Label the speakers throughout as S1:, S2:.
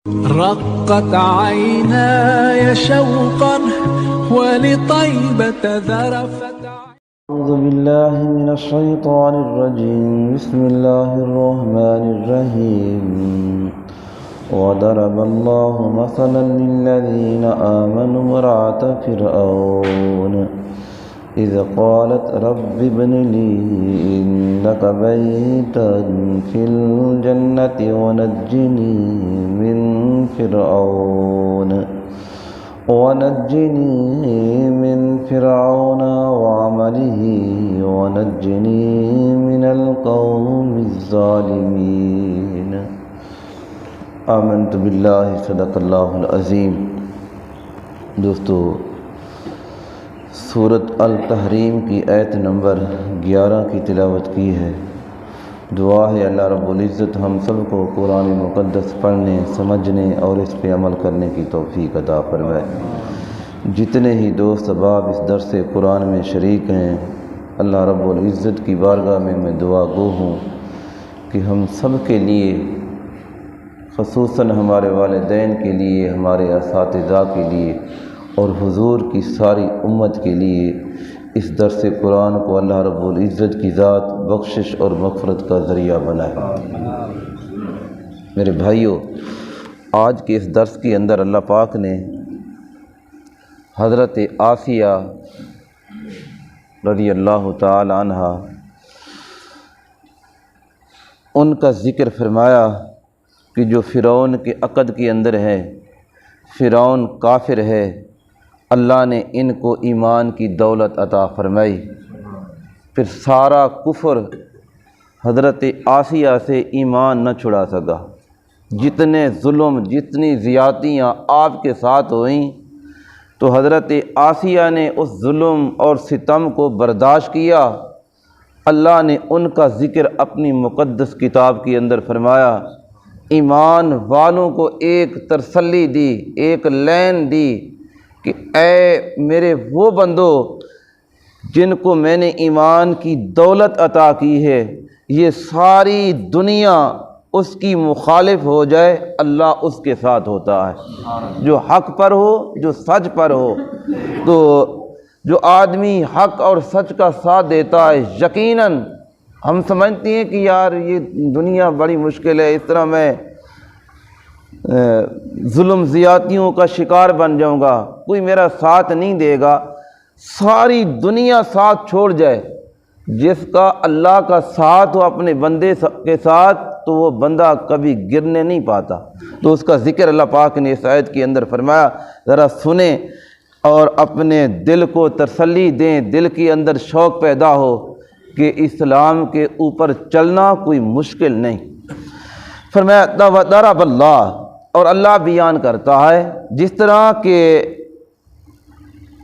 S1: رقت عيناي شوقا ولطيبة ذرفت.
S2: أعوذ بالله من الشيطان الرجيم. بسم الله الرحمن الرحيم. وضرب الله مثلا للذين آمنوا امرأة فرعون إذ قالت رب ابن لي إنك بيتا في الجنة ونجني من فرعون وعمله ونجني من القوم الظالمين. آمنت باللہ. صدق اللہ العظیم. دوستو، سورۃ التحریم کی آیت نمبر 11 کی تلاوت کی ہے. دعا ہے اللہ رب العزت ہم سب کو قرآن مقدس پڑھنے، سمجھنے اور اس پہ عمل کرنے کی توفیق عطا فرمائے. جتنے ہی دوست احباب اس درس قرآن میں شریک ہیں، اللہ رب العزت کی بارگاہ میں دعا گو ہوں کہ ہم سب کے لیے، خصوصاً ہمارے والدین کے لیے، ہمارے اساتذہ کے لیے اور حضور کی ساری امت کے لیے اس درس قرآن کو اللہ رب العزت کی ذات بخشش اور مغفرت کا ذریعہ بنائے. میرے بھائیوں، آج کے اس درس کے اندر اللہ پاک نے حضرت آسیہ رضی اللہ تعالی عنہ ان کا ذکر فرمایا کہ جو فرعون کے عقد کے اندر ہے، فرعون کافر ہے، اللہ نے ان کو ایمان کی دولت عطا فرمائی. پھر سارا کفر حضرت آسیہ سے ایمان نہ چھڑا سکا. جتنے ظلم، جتنی زیادتیاں آپ کے ساتھ ہوئیں تو حضرت آسیہ نے اس ظلم اور ستم کو برداشت کیا. اللہ نے ان کا ذکر اپنی مقدس کتاب کے اندر فرمایا. ایمان والوں کو ایک تسلی دی، ایک لین دی کہ اے میرے وہ بندو جن کو میں نے ایمان کی دولت عطا کی ہے، یہ ساری دنیا اس کی مخالف ہو جائے، اللہ اس کے ساتھ ہوتا ہے. جو حق پر ہو، جو سچ پر ہو، تو جو آدمی حق اور سچ کا ساتھ دیتا ہے، یقیناً ہم سمجھتے ہیں کہ یار یہ دنیا بڑی مشکل ہے، اس طرح میں ظلم زیادتیوں کا شکار بن جاؤں گا، کوئی میرا ساتھ نہیں دے گا. ساری دنیا ساتھ چھوڑ جائے، جس کا اللہ کا ساتھ ہو اپنے بندے کے ساتھ تو وہ بندہ کبھی گرنے نہیں پاتا. تو اس کا ذکر اللہ پاک نے اس آیت کے اندر فرمایا. ذرا سنیں اور اپنے دل کو تسلی دیں، دل کے اندر شوق پیدا ہو کہ اسلام کے اوپر چلنا کوئی مشکل نہیں. فرمایا ضرب اللہ، اور اللہ بیان کرتا ہے جس طرح کہ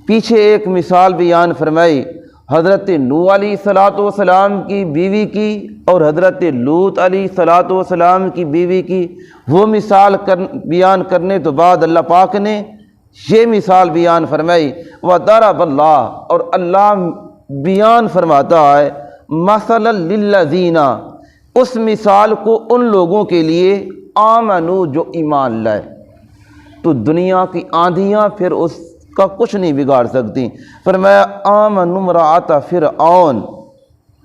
S2: پیچھے ایک مثال بیان فرمائی حضرت نوح علیہ السلام کی بیوی کی اور حضرت لوط علیہ السلام کی بیوی کی. وہ مثال بیان کرنے تو بعد اللہ پاک نے یہ مثال بیان فرمائی. وضرب اللہ، اور اللہ بیان فرماتا ہے مثلا للذین، اس مثال کو ان لوگوں کے لیے آمنو جو ایمان لائے. تو دنیا کی آندھیاں پھر اس کا کچھ نہیں بگاڑ سکتی. فرمایا آمنوا امرأۃ فرعون،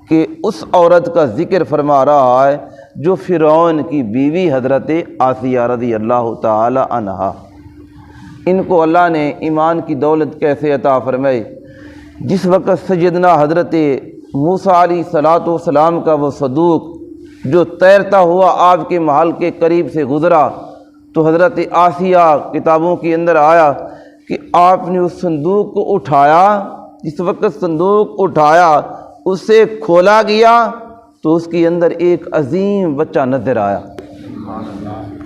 S2: کہ اس عورت کا ذکر فرما رہا ہے جو فرعون کی بیوی حضرت آسیہ رضی اللہ تعالی عنہا. ان کو اللہ نے ایمان کی دولت کیسے عطا فرمائی؟ جس وقت سیدنا حضرت موسیٰ علیہ السلام کا وہ صندوق جو تیرتا ہوا آپ کے محل کے قریب سے گزرا تو حضرت آسیہ کتابوں کے اندر آیا کہ آپ نے اس صندوق کو اٹھایا. جس وقت صندوق اٹھایا، اسے کھولا گیا تو اس کے اندر ایک عظیم بچہ نظر آیا،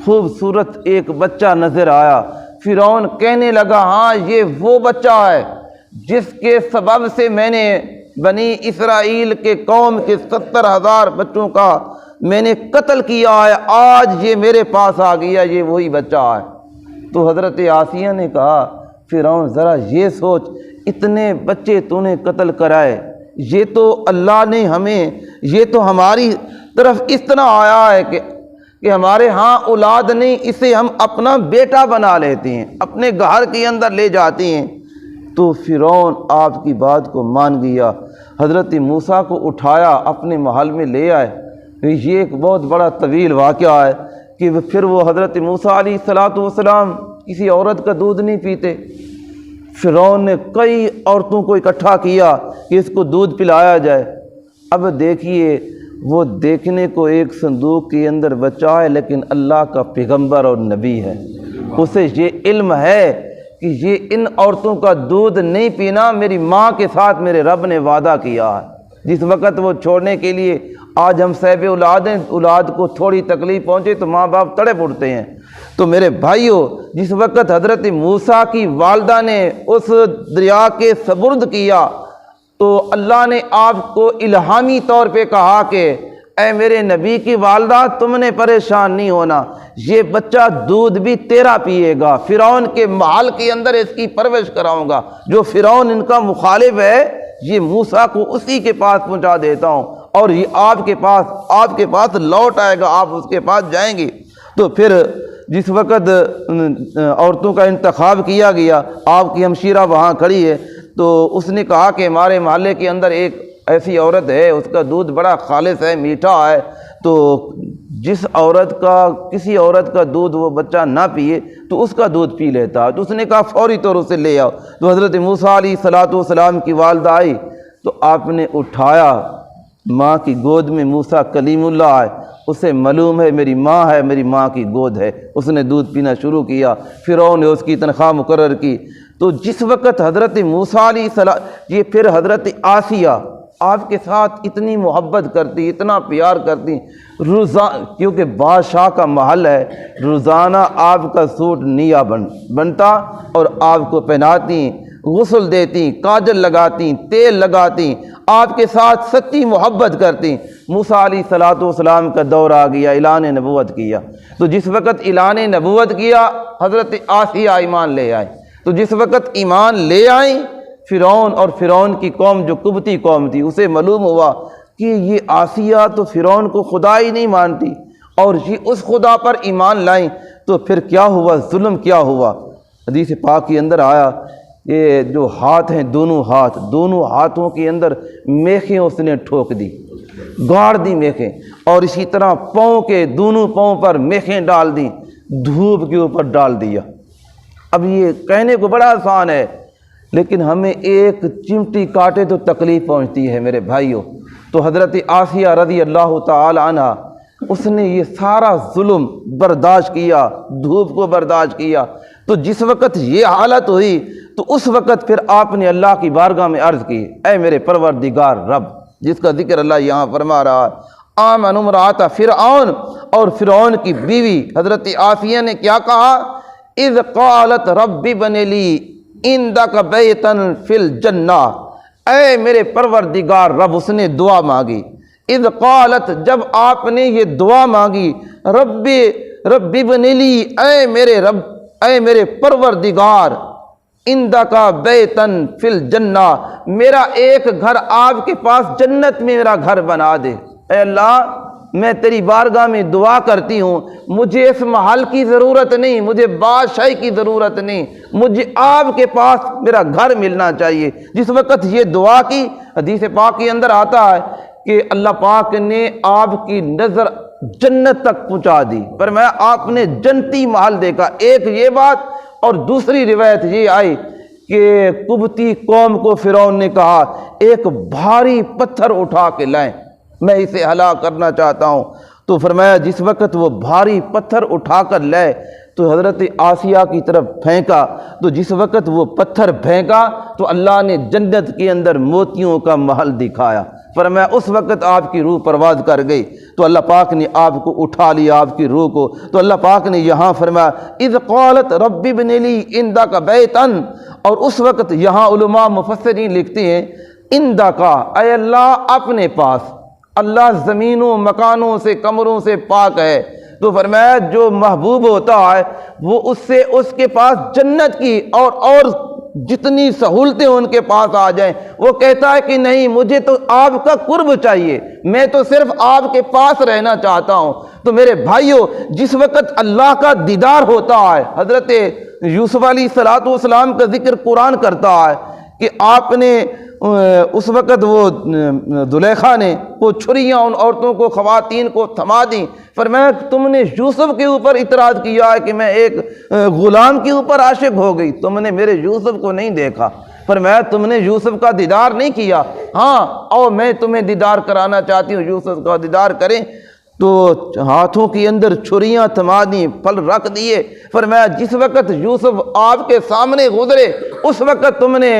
S2: خوبصورت ایک بچہ نظر آیا. فرعون کہنے لگا ہاں یہ وہ بچہ ہے جس کے سبب سے میں نے بنی اسرائیل کے قوم کے 70,000 بچوں کا میں نے قتل کیا ہے، آج یہ میرے پاس آ گیا، یہ وہی بچہ ہے. تو حضرت آسیہ نے کہا فرعون ذرا یہ سوچ، اتنے بچے تو نے قتل کرائے، یہ تو اللہ نے ہمیں، یہ تو ہماری طرف اس طرح آیا ہے کہ کہ ہمارے ہاں اولاد نہیں، اسے ہم اپنا بیٹا بنا لیتے ہیں، اپنے گھر کے اندر لے جاتے ہیں۔ تو فرعون آپ کی بات کو مان گیا، حضرت موسیٰ کو اٹھایا اپنے محل میں لے آئے۔ یہ ایک بہت بڑا طویل واقعہ ہے کہ پھر وہ حضرت موسیٰ علیہ السلام کسی عورت کا دودھ نہیں پیتے۔ فرعون نے کئی عورتوں کو اکٹھا کیا کہ اس کو دودھ پلایا جائے۔ اب دیکھیے، وہ دیکھنے کو ایک صندوق کے اندر بچہ ہے، لیکن اللہ کا پیغمبر اور نبی ہے، اسے یہ علم ہے کہ یہ ان عورتوں کا دودھ نہیں پینا، میری ماں کے ساتھ میرے رب نے وعدہ کیا ہے۔ جس وقت وہ چھوڑنے کے لیے، آج ہم صاحب اولاد ہیں، اولاد کو تھوڑی تکلیف پہنچے تو ماں باپ تڑپ اٹھتے ہیں۔ تو میرے بھائیوں، جس وقت حضرت موسیٰ کی والدہ نے اس دریا کے سپرد کیا تو اللہ نے آپ کو الہامی طور پہ کہا کہ اے میرے نبی کی والدہ، تم نے پریشان نہیں ہونا، یہ بچہ دودھ بھی تیرا پیے گا، فرعون کے محل کے اندر اس کی پرورش کراؤں گا، جو فرعون ان کا مخالف ہے یہ موسیٰ کو اسی کے پاس پہنچا دیتا ہوں، اور یہ آپ کے پاس لوٹ آئے گا، آپ اس کے پاس جائیں گے۔ تو پھر جس وقت عورتوں کا انتخاب کیا گیا، آپ کی ہمشیرہ وہاں کھڑی ہے، تو اس نے کہا کہ ہمارے محلے کے اندر ایک ایسی عورت ہے، اس کا دودھ بڑا خالص ہے، میٹھا ہے، تو کسی عورت کا دودھ وہ بچہ نہ پیے تو اس کا دودھ پی لیتا ہے۔ تو اس نے کہا فوری طور سے لے آؤ۔ تو حضرت موسیٰ علیہ السلام کی والدہ آئی تو آپ نے اٹھایا ماں کی گود میں، موسیٰ کلیم اللہ ہے، اسے معلوم ہے میری ماں ہے، میری ماں کی گود ہے، اس نے دودھ پینا شروع کیا۔ فرعون نے اس کی تنخواہ مقرر کی۔ تو جس وقت حضرت موسیٰ علیہ السلام، یہ پھر حضرت آسیہ آپ کے ساتھ اتنی محبت کرتی، اتنا پیار کرتی، کیونکہ بادشاہ کا محل ہے، روزانہ آپ کا سوٹ نیا بنتا اور آپ کو پہناتی، غسل دیتی، کاجل لگاتی، تیل لگاتی، آپ کے ساتھ سچی محبت کرتی۔ موسیٰ علیہ السلام کا دور آ گیا، اعلان نبوت کیا۔ تو جس وقت اعلان نبوت کیا، حضرت آسیہ ایمان لے آئے۔ تو جس وقت ایمان لے آئیں، فرعون اور فرعون کی قوم جو قبطی قوم تھی، اسے معلوم ہوا کہ یہ آسیہ تو فرعون کو خدا ہی نہیں مانتی اور یہ اس خدا پر ایمان لائیں۔ تو پھر کیا ہوا، ظلم کیا ہوا؟ حدیث پاک کے اندر آیا، یہ جو ہاتھ ہیں، دونوں ہاتھوں کے اندر میخیں اس نے ٹھوک دی، گاڑ دی میخیں، اور اسی طرح دونوں پاؤں پر میخیں ڈال دیں، دھوپ کے اوپر ڈال دیا۔ اب یہ کہنے کو بڑا آسان ہے، لیکن ہمیں ایک چمٹی کاٹے تو تکلیف پہنچتی ہے میرے بھائیوں۔ تو حضرت آسیہ رضی اللہ تعالی عنہ، اس نے یہ سارا ظلم برداشت کیا، دھوپ کو برداشت کیا۔ تو جس وقت یہ حالت ہوئی تو اس وقت پھر آپ نے اللہ کی بارگاہ میں عرض کی، اے میرے پروردگار رب، جس کا ذکر اللہ یہاں فرما رہا ہے، آمن امرأۃ فرعون، اور فرعون کی بیوی حضرت آسیہ نے کیا کہا، اذ قالت رب ابن لی عندک بیتا فی الجنہ، اے میرے پروردگار رب، اس نے دعا مانگی۔ اذ قالت، جب آپ نے یہ دعا مانگی، رب ابن لی، اے میرے رب، اے میرے پروردگار، عندک بیتا فی الجنہ، میرا ایک گھر آپ کے پاس جنت میں میرا گھر بنا دے۔ اے اللہ، میں تیری بارگاہ میں دعا کرتی ہوں، مجھے اس محل کی ضرورت نہیں، مجھے بادشاہی کی ضرورت نہیں، مجھے آپ کے پاس میرا گھر ملنا چاہیے۔ جس وقت یہ دعا کی، حدیث پاک کے اندر آتا ہے کہ اللہ پاک نے آپ کی نظر جنت تک پہنچا دی، پر میں آپ نے جنتی محل دیکھا۔ ایک یہ بات، اور دوسری روایت یہ آئی کہ قبطی قوم کو فرعون نے کہا ایک بھاری پتھر اٹھا کے لائیں، میں اسے ہلاک کرنا چاہتا ہوں۔ تو فرمایا جس وقت وہ بھاری پتھر اٹھا کر لائے تو حضرت آسیہ کی طرف پھینکا، تو جس وقت وہ پتھر پھینکا تو اللہ نے جنت کے اندر موتیوں کا محل دکھایا۔ فرمایا اس وقت آپ کی روح پرواز کر گئی، تو اللہ پاک نے آپ کو اٹھا لیا، آپ کی روح کو۔ تو اللہ پاک نے یہاں فرمایا اذ قالت رب ابن لی عندک بیتا، اور اس وقت یہاں علماء مفسرین لکھتے ہیں عندک، اے اللہ اپنے پاس، اللہ زمینوں مکانوں سے کمروں سے پاک ہے۔ تو فرمایا جو محبوب ہوتا ہے وہ اس سے اس کے پاس جنت کی اور جتنی سہولتیں ان کے پاس آ جائیں، وہ کہتا ہے کہ نہیں، مجھے تو آپ کا قرب چاہیے، میں تو صرف آپ کے پاس رہنا چاہتا ہوں۔ تو میرے بھائیوں، جس وقت اللہ کا دیدار ہوتا ہے، حضرت یوسف علیہ السلام کا ذکر قرآن کرتا ہے کہ آپ نے اس وقت وہ زلیخا نے وہ چھریاں ان عورتوں کو، خواتین کو تھما دیں۔ فرمایا تم نے یوسف کے اوپر اعتراض کیا ہے کہ میں ایک غلام کے اوپر عاشق ہو گئی، تم نے میرے یوسف کو نہیں دیکھا۔ فرمایا تم نے یوسف کا دیدار نہیں کیا، ہاں اور میں تمہیں دیدار کرانا چاہتی ہوں، یوسف کا دیدار کریں۔ تو ہاتھوں کے اندر چھریاں تھما دیں، پھل رکھ دیے۔ فرمایا جس وقت یوسف آپ کے سامنے گزرے اس وقت تم نے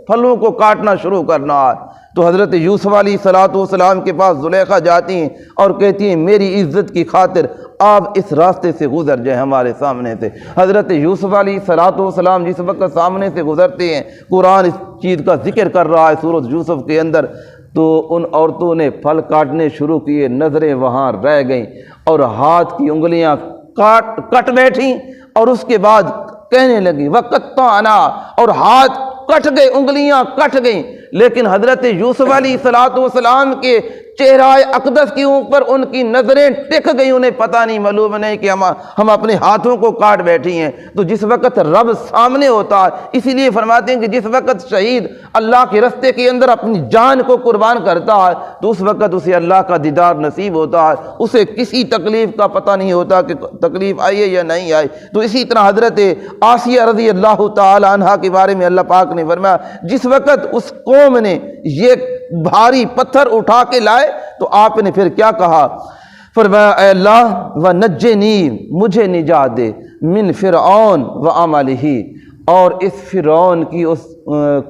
S2: پھلوں کو کاٹنا شروع کرنا ہے۔ تو حضرت یوسف علیہ السلام کے پاس زلیخا جاتی ہیں اور کہتی ہیں میری عزت کی خاطر آپ اس راستے سے گزر جائیں ہمارے سامنے سے۔ حضرت یوسف علیہ السلام جس وقت سامنے سے گزرتے ہیں، قرآن اس چیز کا ذکر کر رہا ہے سورۃ یوسف کے اندر، تو ان عورتوں نے پھل کاٹنے شروع کیے، نظریں وہاں رہ گئیں اور ہاتھ کی انگلیاں کٹ بیٹھیں، اور اس کے بعد کہنے لگی وَقَطَّعْنَا، اور ہاتھ کٹ گئے، انگلیاں کٹ گئیں۔ لیکن حضرت یوسف علیہ السلام کے چہرہ اقدس کے اوپر ان کی نظریں ٹک گئیں، انہیں پتہ نہیں، معلوم نہیں کہ ہم اپنے ہاتھوں کو کاٹ بیٹھی ہیں۔ تو جس وقت رب سامنے ہوتا ہے، اسی لیے فرماتے ہیں کہ جس وقت شہید اللہ کے راستے کے اندر اپنی جان کو قربان کرتا ہے تو اس وقت اسے اللہ کا دیدار نصیب ہوتا ہے، اسے کسی تکلیف کا پتہ نہیں ہوتا کہ تکلیف آئی ہے یا نہیں آئی۔ تو اسی طرح حضرت آسیہ رضی اللہ تعالی عنہا کے بارے میں اللہ پاک نے فرمایا جس وقت اس قوم نے یہ بھاری پتھر اٹھا کے لائے تو آپ نے پھر کیا کہا؟ فرمایا اے اللہ وَنَجِّنِی، مجھے نجات دے، من فرعون وعملہ، اور اس فرعون کی اس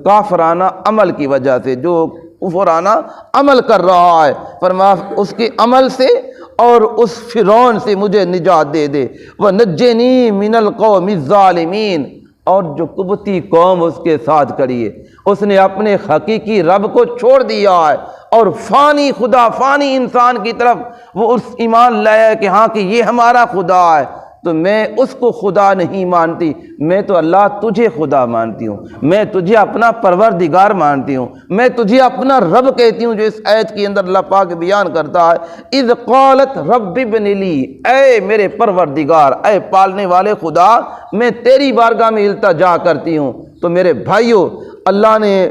S2: کافرانہ عمل کی وجہ سے، جو کفرانہ عمل کر رہا ہے، فرمایا اس کے عمل سے اور اس فرعون سے مجھے نجات دے دے۔ وَنَجِّنِی مِنَ الْقَوْمِ الظَّالِمِينَ، اور جو قبطی قوم اس کے ساتھ کھڑی ہے، اس نے اپنے حقیقی رب کو چھوڑ دیا ہے اور فانی خدا، فانی انسان کی طرف وہ اس ایمان لایا ہے کہ ہاں کہ یہ ہمارا خدا ہے، تو میں اس کو خدا نہیں مانتی، میں تو اللہ تجھے خدا مانتی ہوں، میں تجھے اپنا پروردگار مانتی ہوں، میں تجھے اپنا رب کہتی ہوں۔ جو اس آیت کے اندر اللہ پاک بیان کرتا ہے اذ قالت رب ابن لی، اے میرے پروردگار، اے پالنے والے خدا، میں تیری بارگاہ میں التجا کرتی ہوں۔ تو میرے بھائیوں، اللہ نے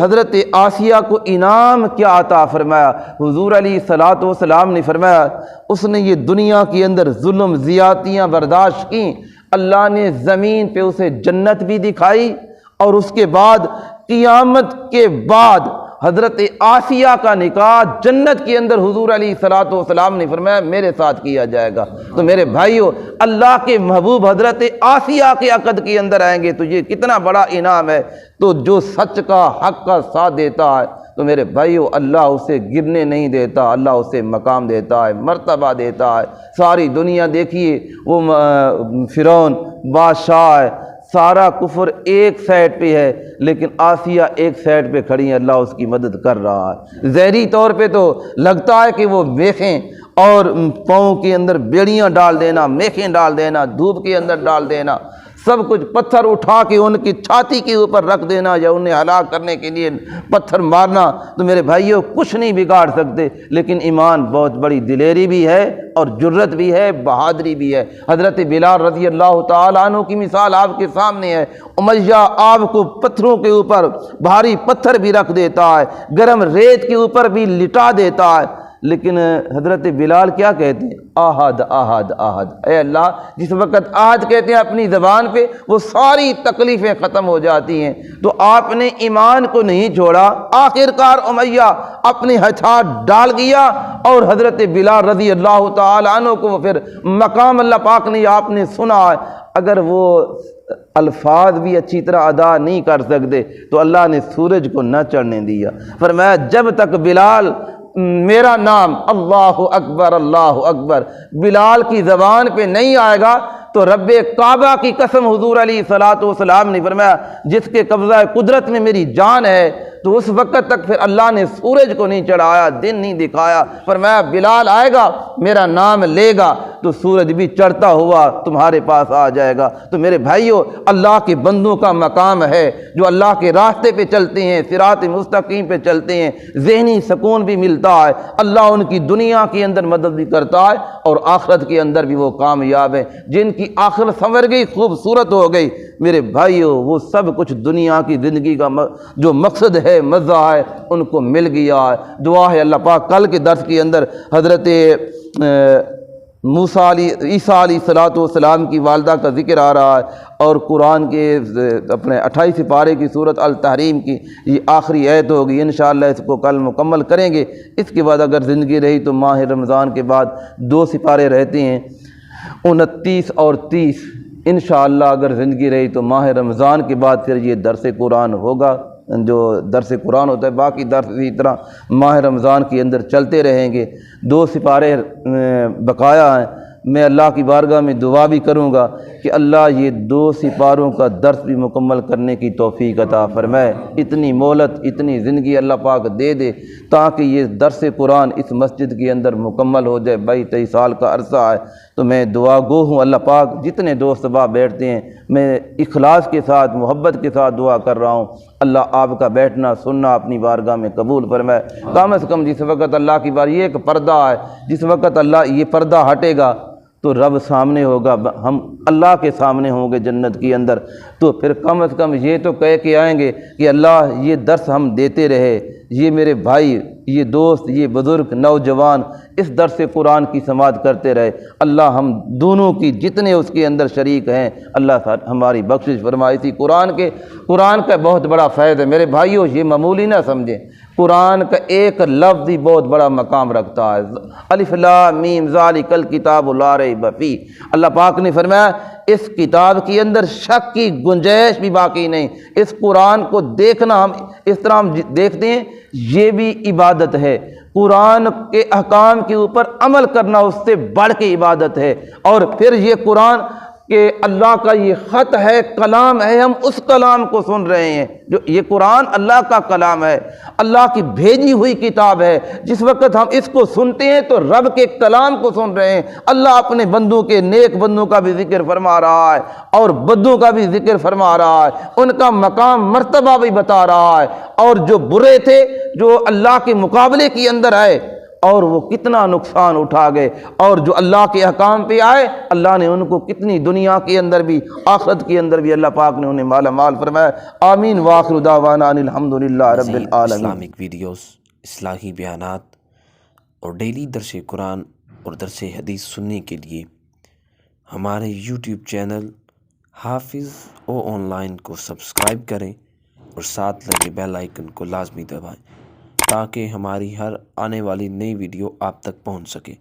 S2: حضرت آسیہ کو انعام کیا عطا فرمایا؟ حضور علیہ السلام نے فرمایا اس نے یہ دنیا کے اندر ظلم زیادتیاں برداشت کیں، اللہ نے زمین پہ اسے جنت بھی دکھائی، اور اس کے بعد قیامت کے بعد حضرت آسیہ کا نکاح جنت کے اندر حضور علیہ السلام نے فرمایا میرے ساتھ کیا جائے گا۔ تو میرے بھائیوں، اللہ کے محبوب حضرت آسیہ کے عقد کے اندر آئیں گے تو یہ کتنا بڑا انعام ہے۔ تو جو سچ کا، حق کا ساتھ دیتا ہے تو میرے بھائیوں اللہ اسے گرنے نہیں دیتا، اللہ اسے مقام دیتا ہے، مرتبہ دیتا ہے۔ ساری دنیا دیکھیے، وہ فرعون بادشاہ ہے، سارا کفر ایک سائڈ پہ ہے لیکن آسیہ ایک سائڈ پہ کھڑی ہے، اللہ اس کی مدد کر رہا ہے۔ ظاہری طور پہ تو لگتا ہے کہ وہ میخیں اور پاؤں کے اندر بیڑیاں ڈال دینا، میخیں ڈال دینا، دھوپ کے اندر ڈال دینا، سب کچھ پتھر اٹھا کے ان کی چھاتی کے اوپر رکھ دینا یا انہیں ہلاک کرنے کے لیے پتھر مارنا، تو میرے بھائیوں کچھ نہیں بگاڑ سکتے۔ لیکن ایمان بہت بڑی دلیری بھی ہے اور جرت بھی ہے، بہادری بھی ہے۔ حضرت بلال رضی اللہ تعالیٰ عنہ کی مثال آپ کے سامنے ہے۔ امیہ آپ کو پتھروں کے اوپر بھاری پتھر بھی رکھ دیتا ہے، گرم ریت کے اوپر بھی لٹا دیتا ہے، لیکن حضرت بلال کیا کہتے ہیں؟ آہد آہد آہد، اے اللہ۔ جس وقت آہد کہتے ہیں اپنی زبان پہ وہ ساری تکلیفیں ختم ہو جاتی ہیں۔ تو آپ نے ایمان کو نہیں چھوڑا، آخر کار امیہ اپنے ہتھیار ڈال گیا اور حضرت بلال رضی اللہ تعالیٰ عنہ کو پھر مقام اللہ پاک نے آپ نے سنا ہے۔ اگر وہ الفاظ بھی اچھی طرح ادا نہیں کر سکتے تو اللہ نے سورج کو نہ چڑھنے دیا۔ فرمایا جب تک بلال میرا نام اللہ اکبر بلال کی زبان پہ نہیں آئے گا تو رب کعبہ کی قسم حضور علیہ السلام نے فرمایا جس کے قبضہ قدرت میں میری جان ہے، تو اس وقت تک پھر اللہ نے سورج کو نہیں چڑھایا، دن نہیں دکھایا۔ فرمایا بلال آئے گا، میرا نام لے گا، تو سورج بھی چڑھتا ہوا تمہارے پاس آ جائے گا۔ تو میرے بھائیو، اللہ کے بندوں کا مقام ہے جو اللہ کے راستے پہ چلتے ہیں، صراط مستقیم پہ چلتے ہیں، ذہنی سکون بھی ملتا ہے، اللہ ان کی دنیا کے اندر مدد بھی کرتا ہے اور آخرت کے اندر بھی وہ کامیاب ہیں۔ جن کی آخرت سنور گئی، خوبصورت ہو گئی، میرے بھائیو، وہ سب کچھ دنیا کی زندگی کا جو مقصد ہے، مزہ ہے، ان کو مل گیا ہے۔ دعا ہے اللہ پاک کل کے درس کے اندر حضرت عیسیٰ علیہ السلام کی والدہ کا ذکر آ رہا ہے، اور قرآن کے اپنے 28 پارے کی سورۃ التحریم کی یہ آخری آیت ہوگی۔ انشاءاللہ اس کو کل مکمل کریں گے۔ اس کے بعد اگر زندگی رہی تو ماہ رمضان کے بعد 2 سپارے رہتے ہیں، 29 اور 30۔ انشاءاللہ اگر زندگی رہی تو ماہ رمضان کے بعد پھر یہ درس قرآن ہوگا، جو درس قرآن ہوتا ہے۔ باقی درس اسی طرح ماہ رمضان کے اندر چلتے رہیں گے۔ 2 سپارے بقایا ہیں۔ میں اللہ کی بارگاہ میں دعا بھی کروں گا کہ اللہ یہ 2 سپاروں کا درس بھی مکمل کرنے کی توفیق عطا فرمائے۔ اتنی مہلت، اتنی زندگی اللہ پاک دے دے تاکہ یہ درس قرآن اس مسجد کے اندر مکمل ہو جائے۔ 22-23 سال کا عرصہ ہے، تو میں دعا گو ہوں اللہ پاک جتنے دوست احباب بیٹھتے ہیں، میں اخلاص کے ساتھ، محبت کے ساتھ دعا کر رہا ہوں، اللہ آپ کا بیٹھنا سننا اپنی بارگاہ میں قبول فرمائے۔ کم از کم جس وقت اللہ کی بار یہ ایک پردہ ہے، جس وقت اللہ یہ پردہ ہٹے گا تو رب سامنے ہوگا، ہم اللہ کے سامنے ہوں گے جنت کے اندر، تو پھر کم از کم یہ تو کہہ کے آئیں گے کہ اللہ یہ درس ہم دیتے رہے، یہ میرے بھائی، یہ دوست، یہ بزرگ نوجوان اس درس قرآن کی سماعت کرتے رہے، اللہ ہم دونوں کی جتنے اس کے اندر شریک ہیں اللہ ہماری بخشش فرمائے۔ اسی قرآن کا بہت بڑا فیض ہے میرے بھائیوں، یہ معمولی نہ سمجھیں۔ قرآن کا ایک لفظ ہی بہت بڑا مقام رکھتا ہے۔ الف لام میم ذالک الکتاب لا ریب فیہ، اللہ پاک نے فرمایا اس کتاب کے اندر شک کی گنجائش بھی باقی نہیں۔ اس قرآن کو دیکھنا، ہم اس طرح ہم دیکھتے ہیں، یہ بھی عبادت ہے۔ قرآن کے احکام کے اوپر عمل کرنا اس سے بڑھ کے عبادت ہے۔ اور پھر یہ قرآن کہ اللہ کا یہ خط ہے، کلام ہے، ہم اس کلام کو سن رہے ہیں۔ جو یہ قرآن اللہ کا کلام ہے، اللہ کی بھیجی ہوئی کتاب ہے۔ جس وقت ہم اس کو سنتے ہیں تو رب کے کلام کو سن رہے ہیں۔ اللہ اپنے بندوں کے، نیک بندوں کا بھی ذکر فرما رہا ہے اور بدوں کا بھی ذکر فرما رہا ہے، ان کا مقام مرتبہ بھی بتا رہا ہے، اور جو برے تھے، جو اللہ کے مقابلے کے اندر آئے اور وہ کتنا نقصان اٹھا گئے، اور جو اللہ کے احکام پہ آئے اللہ نے ان کو کتنی دنیا کے اندر بھی آخرت کے اندر بھی اللہ پاک نے انہیں مالا مال فرمایا۔ آمین وآخر دعوانا ان الحمدللہ رب العالمین۔
S3: اسلامک ویڈیوز، اصلاحی بیانات اور ڈیلی درس قرآن اور درس حدیث سننے کے لیے ہمارے یوٹیوب چینل حافظ او آن لائن کو سبسکرائب کریں اور ساتھ لگے بیل آئیکن کو لازمی دبائیں تاکہ ہماری ہر آنے والی نئی ویڈیو آپ تک پہنچ سکے۔